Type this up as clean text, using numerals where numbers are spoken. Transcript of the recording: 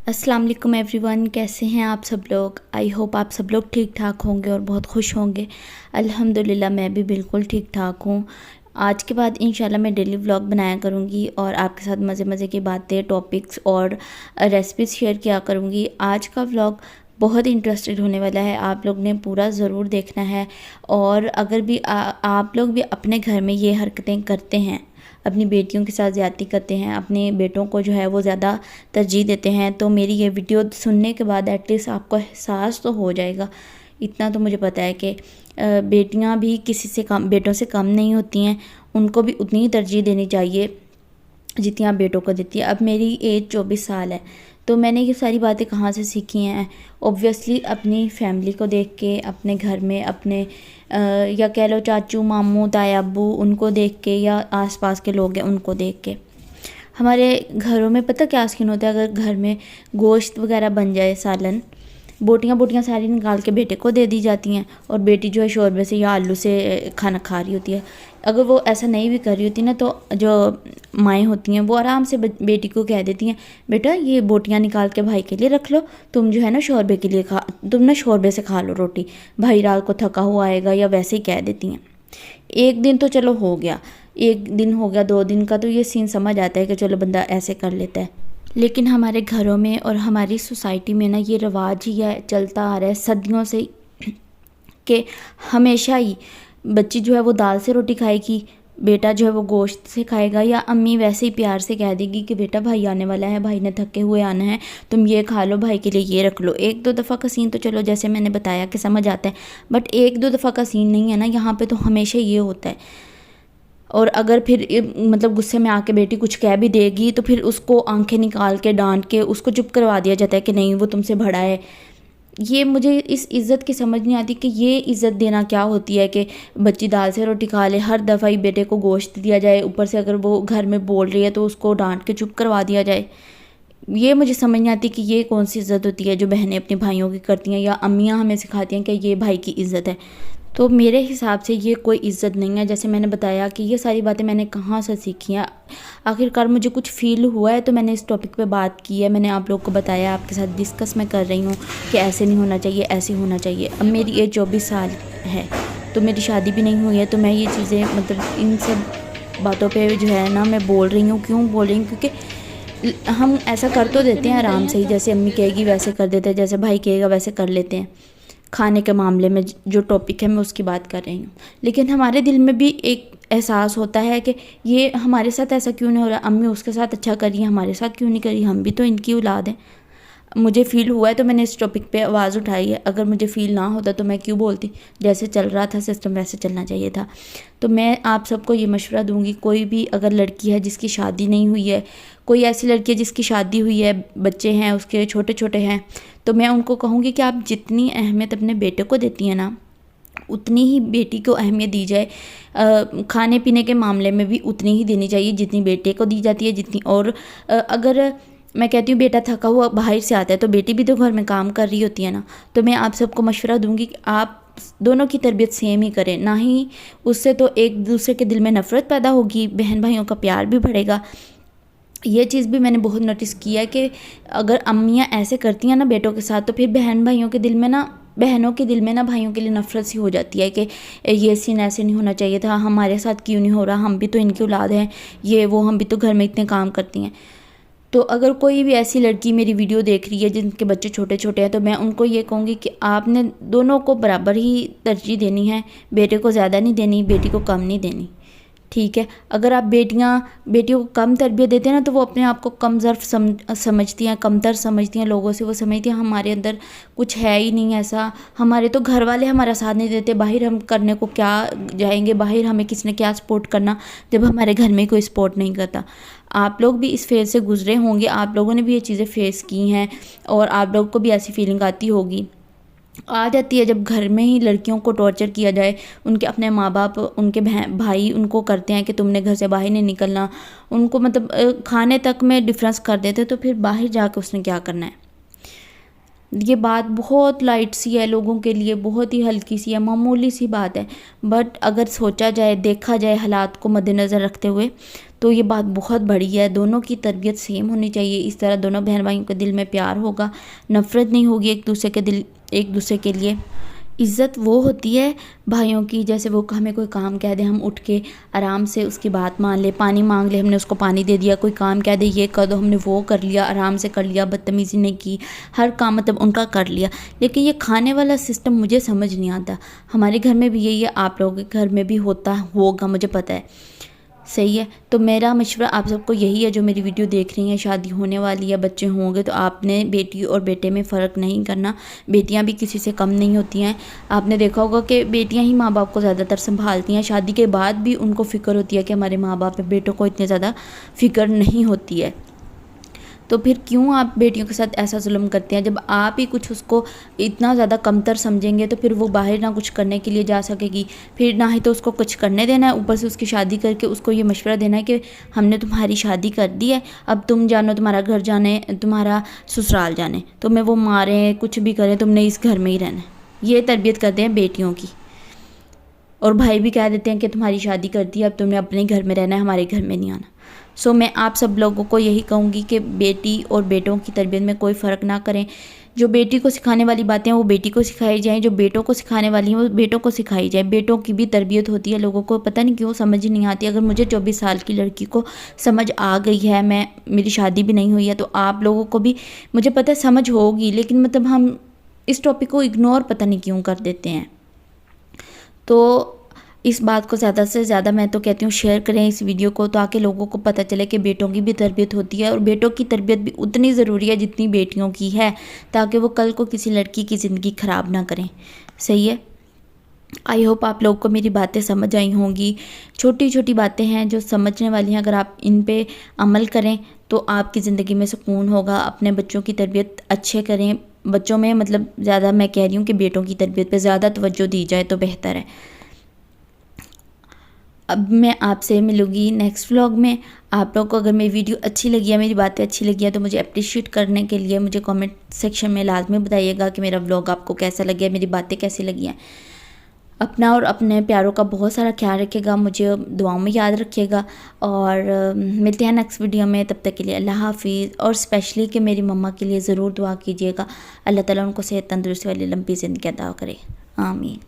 अस्सलाम वालेकुम एवरीवन, कैसे हैं आप सब लोग। आई होप आप सब लोग ठीक ठाक होंगे और बहुत खुश होंगे। अल्हम्दुलिल्लाह मैं भी बिल्कुल ठीक ठाक हूँ। आज के बाद इंशाल्लाह मैं डेली व्लॉग बनाया करूँगी और आपके साथ मज़े मज़े की बातें, टॉपिक्स और रेसिपीज़ शेयर किया करूँगी। आज का व्लॉग बहुत इंटरेस्टेड होने वाला है, आप लोग ने पूरा ज़रूर देखना है। और अगर भी आप लोग भी अपने घर में ये हरकतें करते हैं, अपनी बेटियों के साथ ज़्यादती करते हैं, अपने बेटों को जो है वो ज़्यादा तरजीह देते हैं, तो मेरी ये वीडियो सुनने के बाद एटलीस्ट आपको एहसास तो हो जाएगा। इतना तो मुझे पता है कि बेटियां भी किसी से कम, बेटों से कम नहीं होती हैं। उनको भी उतनी ही तरजीह देनी चाहिए जितनी आप बेटों को देती है। अब मेरी एज 24 साल है, तो मैंने ये सारी बातें कहाँ से सीखी हैं? ऑब्वियसली अपनी फैमिली को देख के, अपने घर में अपने या कह लो चाचू मामू ताया अब्बू उनको देख के, या आसपास के लोग हैं उनको देख के। हमारे घरों में पता क्या सीन होता है, अगर घर में गोश्त वगैरह बन जाए, सालन, बोटियाँ बोटियाँ सारी निकाल के बेटे को दे दी जाती हैं और बेटी जो है शोरबे से या आलू से खाना खा रही होती है। अगर वो ऐसा नहीं भी कर रही होती ना, तो जो माएँ होती हैं वो आराम से बेटी को कह देती हैं, बेटा ये बोटियाँ निकाल के भाई के लिए रख लो, तुम जो है ना शोरबे के लिए तुम ना शोरबे से खा लो रोटी, भाई रात को थका हुआ आएगा, या वैसे ही कह देती हैं। एक दिन तो चलो हो गया, एक दिन हो गया, 2 दिन का तो ये सीन समझ आता है कि चलो बंदा ऐसे कर लेता है। लेकिन हमारे घरों में और हमारी सोसाइटी में ना ये रिवाज ही है, चलता आ रहा है सदियों से, कि हमेशा ही बच्ची जो है वो दाल से रोटी खाएगी, बेटा जो है वो गोश्त से खाएगा, या अम्मी वैसे ही प्यार से कह देगी कि बेटा भाई आने वाला है, भाई ने थके हुए आना है, तुम ये खा लो, भाई के लिए ये रख लो। एक दो दफ़ा का सीन तो चलो जैसे मैंने बताया कि समझ आता है, बट एक दो दफ़ा का सीन नहीं है ना, यहाँ पे तो हमेशा ये होता है। और अगर फिर मतलब गुस्से में आके बेटी कुछ कह भी देगी तो फिर उसको आंखें निकाल के डांट के उसको चुप करवा दिया जाता है कि नहीं वो तुमसे बड़ा है। ये मुझे इस इज़्ज़त की समझ नहीं आती कि ये इज़्ज़त देना क्या होती है, कि बच्ची दाल से रोटी खा ले, हर दफ़ा ही बेटे को गोश्त दिया जाए, ऊपर से अगर वो घर में बोल रही है तो उसको डांट के चुप करवा दिया जाए। ये मुझे समझ नहीं आती कि ये कौन सी इज़्ज़त होती है जो बहनें अपने भाइयों की करती हैं, या अम्मियाँ हमें सिखाती हैं कि ये भाई की इज़्ज़त है। तो मेरे हिसाब से ये कोई इज़्ज़त नहीं है। जैसे मैंने बताया कि ये सारी बातें मैंने कहाँ से सीखी हैं, आखिरकार मुझे कुछ फ़ील हुआ है तो मैंने इस टॉपिक पे बात की है, मैंने आप लोग को बताया, आपके साथ डिस्कस मैं कर रही हूँ कि ऐसे नहीं होना चाहिए, ऐसे होना चाहिए। अब मेरी एज 24 साल है, तो मेरी शादी भी नहीं हुई है, तो मैं ये चीज़ें मतलब इन सब बातों पर जो है ना मैं बोल रही हूँ। क्यों बोल रही हूँ? क्योंकि हम ऐसा कर तो देते हैं आराम से ही, जैसे अम्मी कहेगी वैसे कर देते हैं, जैसे भाई कहेगा वैसे कर लेते हैं। खाने के मामले में जो टॉपिक है मैं उसकी बात कर रही हूँ, लेकिन हमारे दिल में भी एक एहसास होता है कि ये हमारे साथ ऐसा क्यों नहीं हो रहा, अम्मी उसके साथ अच्छा करी है, हमारे साथ क्यों नहीं करी, हम भी तो इनकी औलाद हैं। मुझे फ़ील हुआ है तो मैंने इस टॉपिक पे आवाज़ उठाई है। अगर मुझे फ़ील ना होता तो मैं क्यों बोलती, जैसे चल रहा था सिस्टम वैसे चलना चाहिए था। तो मैं आप सबको ये मशवरा दूंगी, कोई भी अगर लड़की है जिसकी शादी नहीं हुई है, कोई ऐसी लड़की है जिसकी शादी हुई है, बच्चे हैं उसके छोटे छोटे हैं, तो मैं उनको कहूँगी कि आप जितनी अहमियत अपने बेटे को देती हैं ना, उतनी ही बेटी को अहमियत दी जाए। खाने पीने के मामले में भी उतनी ही देनी चाहिए जितनी बेटे को दी जाती है, जितनी। और अगर मैं कहती हूँ बेटा थका हुआ बाहर से आता है तो बेटी भी तो घर में काम कर रही होती है ना, तो मैं आप सबको मशवरा दूंगी कि आप दोनों की तरबियत सेम ही करें, ना ही उससे तो एक दूसरे के दिल में नफ़रत पैदा होगी, बहन भाइयों का प्यार भी बढ़ेगा। ये चीज़ भी मैंने बहुत नोटिस किया है कि अगर अम्मियाँ ऐसे करती हैं ना बेटों के साथ, तो फिर बहन भाइयों के दिल में ना, बहनों के दिल में ना भाइयों के लिए नफ़रत सी हो जाती है कि ये सीन ऐसे नहीं होना चाहिए था, हमारे साथ क्यों नहीं हो रहा, हम भी तो इनकी औलाद हैं, ये वो, हम भी तो घर में इतने काम करती हैं। तो अगर कोई भी ऐसी लड़की मेरी वीडियो देख रही है जिनके बच्चे छोटे छोटे हैं, तो मैं उनको ये कहूँगी कि आपने दोनों को बराबर ही तरजीह देनी है, बेटे को ज़्यादा नहीं देनी, बेटी को कम नहीं देनी, ठीक है। अगर आप बेटियों को कम तरबियत देते हैं ना, तो वो अपने आप को कम ज़र्फ समझती हैं, कमतर समझती हैं, लोगों से वो समझती हैं हमारे अंदर कुछ है ही नहीं ऐसा, हमारे तो घर वाले हमारा साथ नहीं देते, बाहर हम करने को क्या जाएंगे, बाहर हमें किसने क्या सपोर्ट करना जब हमारे घर में कोई सपोर्ट नहीं करता। आप लोग भी इस फेज़ से गुजरे होंगे, आप लोगों ने भी ये चीज़ें फेस की हैं, और आप लोग को भी ऐसी फीलिंग आती होगी, आ जाती है जब घर में ही लड़कियों को टॉर्चर किया जाए। उनके अपने माँ बाप, उनके भाई उनको करते हैं कि तुमने घर से बाहर नहीं निकलना, उनको मतलब खाने तक में डिफरेंस कर देते, तो फिर बाहर जाकर उसने क्या करना है। یہ بات بہت لائٹ سی ہے لوگوں کے لیے، بہت ہی ہلکی سی ہے، معمولی سی بات ہے، بٹ اگر سوچا جائے، دیکھا جائے حالات کو مد نظر رکھتے ہوئے تو یہ بات بہت بڑی ہے۔ دونوں کی تربیت سیم ہونی چاہیے، اس طرح دونوں بہن بھائیوں کے دل میں پیار ہوگا، نفرت نہیں ہوگی ایک دوسرے کے لیے۔ عزت وہ ہوتی ہے بھائیوں کی، جیسے وہ ہمیں کوئی کام کہہ دے، ہم اٹھ کے آرام سے اس کی بات مان لے، پانی مانگ لے، ہم نے اس کو پانی دے دیا، کوئی کام کہہ دے یہ کر دو، ہم نے وہ کر لیا، آرام سے کر لیا، بدتمیزی نہیں کی، ہر کام مطلب ان کا کر لیا۔ لیکن یہ کھانے والا سسٹم مجھے سمجھ نہیں آتا، ہمارے گھر میں بھی یہی ہے، آپ لوگوں کے گھر میں بھی ہوتا ہوگا، مجھے پتہ ہے، صحیح ہے۔ تو میرا مشورہ آپ سب کو یہی ہے، جو میری ویڈیو دیکھ رہی ہیں، شادی ہونے والی ہے، بچے ہوں گے، تو آپ نے بیٹی اور بیٹے میں فرق نہیں کرنا، بیٹیاں بھی کسی سے کم نہیں ہوتی ہیں۔ آپ نے دیکھا ہوگا کہ بیٹیاں ہی ماں باپ کو زیادہ تر سنبھالتی ہیں، شادی کے بعد بھی ان کو فکر ہوتی ہے کہ ہمارے ماں باپ ہیں، بیٹوں کو اتنے زیادہ فکر نہیں ہوتی ہے۔ تو پھر کیوں آپ بیٹیوں کے ساتھ ایسا ظلم کرتے ہیں؟ جب آپ ہی کچھ اس کو اتنا زیادہ کمتر سمجھیں گے تو پھر وہ باہر نہ کچھ کرنے کے لیے جا سکے گی، پھر نہ ہی تو اس کو کچھ کرنے دینا ہے، اوپر سے اس کی شادی کر کے اس کو یہ مشورہ دینا ہے کہ ہم نے تمہاری شادی کر دی ہے، اب تم جانو، تمہارا گھر جانے، تمہارا سسرال جانے، تمہیں وہ ماریں کچھ بھی کریں، تم نے اس گھر میں ہی رہنا ہے۔ یہ تربیت کرتے ہیں بیٹیوں کی، اور بھائی بھی کہہ دیتے ہیں کہ تمہاری شادی کر دی، اب تم نے اپنے گھر میں رہنا ہے، ہمارے گھر میں نہیں آنا۔ میں آپ سب لوگوں کو یہی کہوں گی کہ بیٹی اور بیٹوں کی تربیت میں کوئی فرق نہ کریں، جو بیٹی کو سکھانے والی باتیں وہ بیٹی کو سکھائی جائیں، جو بیٹوں کو سکھانے والی ہیں وہ بیٹوں کو سکھائی جائیں۔ بیٹوں کی بھی تربیت ہوتی ہے، لوگوں کو پتہ نہیں کیوں سمجھ نہیں آتی۔ اگر مجھے 24 سال کی لڑکی کو سمجھ آ گئی ہے، میری شادی بھی نہیں ہوئی ہے، تو آپ لوگوں کو بھی مجھے پتہ ہے سمجھ ہوگی، لیکن مطلب ہم اس ٹاپک کو اگنور پتہ نہیں کیوں کر دیتے ہیں۔ تو اس بات کو زیادہ سے زیادہ میں تو کہتی ہوں شیئر کریں اس ویڈیو کو، تاکہ لوگوں کو پتہ چلے کہ بیٹوں کی بھی تربیت ہوتی ہے، اور بیٹوں کی تربیت بھی اتنی ضروری ہے جتنی بیٹیوں کی ہے، تاکہ وہ کل کو کسی لڑکی کی زندگی خراب نہ کریں، صحیح ہے۔ آئی ہوپ آپ لوگوں کو میری باتیں سمجھ آئی ہوں گی، چھوٹی چھوٹی باتیں ہیں جو سمجھنے والی ہیں، اگر آپ ان پہ عمل کریں تو آپ کی زندگی میں سکون ہوگا۔ اپنے بچوں کی تربیت اچھے کریں، بچوں میں مطلب زیادہ میں کہہ رہی ہوں کہ بیٹوں کی تربیت پہ زیادہ توجہ دی جائے تو بہتر ہے۔ اب میں آپ سے ملوں گی نیکسٹ ولاگ میں۔ آپ لوگوں کو اگر میری ویڈیو اچھی لگی ہے، میری باتیں اچھی لگی ہیں، تو مجھے اپریشیٹ کرنے کے لیے مجھے کامنٹ سیکشن میں لازمی بتائیے گا کہ میرا ولاگ آپ کو کیسا لگا ہے، میری باتیں کیسی لگی ہیں۔ اپنا اور اپنے پیاروں کا بہت سارا خیال رکھے گا، مجھے دعاؤں میں یاد رکھیے گا، اور ملتے ہیں نیکسٹ ویڈیو میں۔ تب تک کے لیے اللہ حافظ، اور اسپیشلی کہ میری مما کے لیے ضرور دعا کیجیے گا، اللہ تعالیٰ ان کو صحت تندرستی والی لمبی زندگی عطا کرے، آمین۔